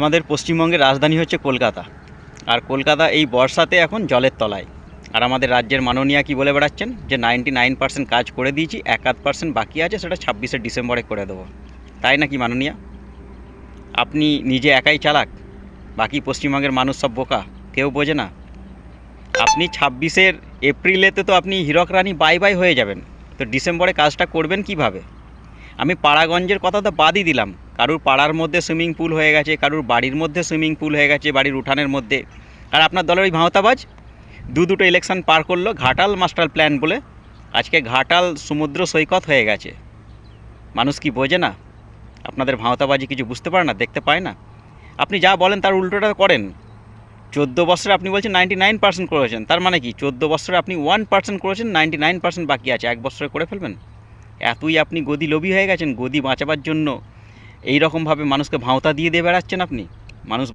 আমাদের পশ্চিমবঙ্গের রাজধানী হচ্ছে কলকাতা। আর কলকাতা এই বর্ষাতে এখন জলের তলায়। আর আমাদের রাজ্যের মাননীয়া কি বলে বেড়াচ্ছেন যে 99% কাজ করে দিয়েছি, 1% বাকি আছে, সেটা 26শে ডিসেম্বরে করে দেবো। তাই নাকি মাননীয়া? আপনি নিজে একাই চালাক, বাকি পশ্চিমবঙ্গের মানুষ সব বোকা, কেউ বোঝে না। আপনি 26শে এপ্রিলেতে তো আপনি হীরক রানী বাই বাই হয়ে যাবেন, তো ডিসেম্বরে কাজটা করবেন কিভাবে? আমি পাড়াগঞ্জের কথা তো বাদই দিলাম, কারুর পাড়ার মধ্যে সুইমিং পুল হয়ে গেছে, কারুর বাড়ির মধ্যে সুইমিং পুল হয়ে গেছে, বাড়ির উঠানের মধ্যে। আর আপনার দলের ওই ভাঁওতাবাজ দুটো ইলেকশন পার করলো ঘাটাল মাস্টার প্ল্যান বলে, আজকে ঘাটাল সমুদ্র সৈকত হয়ে গেছে। মানুষ কি বোঝে না? আপনাদের ভাঁওতাবাজি কিছু বুঝতে পারে না, দেখতে পায় না? আপনি যা বলেন তার উল্টোটা করেন। 14 বছরে আপনি বলছেন 99% করেছেন, তার মানে কি 14 বছরে আপনি 1% করেছেন, 99% বাকি আছে, 1 বছরে করে ফেলবেন? এতই আপনি গদি লোভী হয়ে গেছেন, গদি বাঁচাবার জন্য এই রকমভাবে মানুষকে ভাঁওতা দিয়ে বেড়াচ্ছেন আপনি। মানুষ